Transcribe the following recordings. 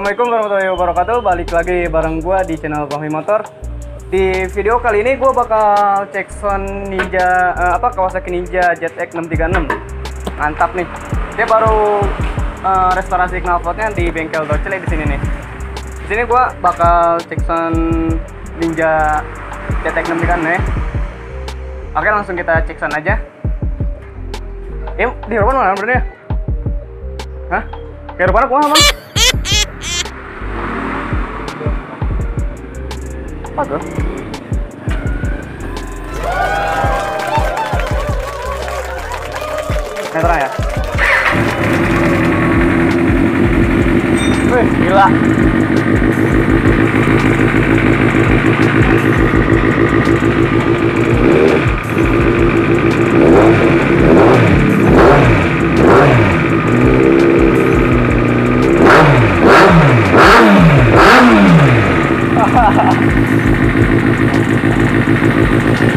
Assalamualaikum warahmatullahi wabarakatuh. Balik lagi bareng gua di channel Fahmi Motor. Di video kali ini gua bakal cek sound Ninja Kawasaki Ninja ZX 636. Mantap nih. Dia baru restorasi knalpotnya di bengkel Docele di sini nih. Di sini gua bakal cek sound Ninja ZX 636 nih. Oke, langsung kita cek sound aja. Di depan mana berarti ya? Hah? Kayak depan aku mah. Apa tuh? Terang ya? Wih, gila.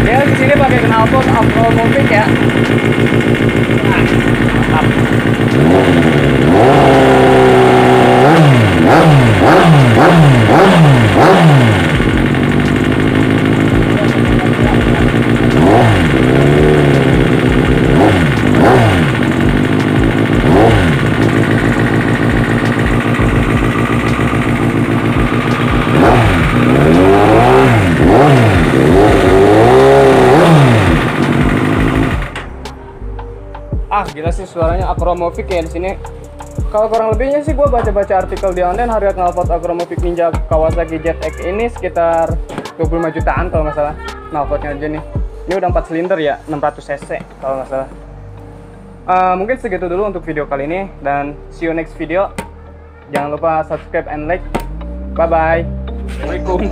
Dia di sini pakai knalpot Afromovic ya. Gila sih suaranya Afromovic ya di sini. Kalau kurang lebihnya sih gue baca-baca artikel di online, harga knalpot Afromovic Ninja Kawasaki ZX ini sekitar 25 jutaan kalau nggak salah. Knalpotnya aja nih. Ini udah 4 silinder ya, 600 cc kalau nggak salah. Mungkin segitu dulu untuk video kali ini, dan see you next video. Jangan lupa subscribe and like. Bye bye. Assalamualaikum.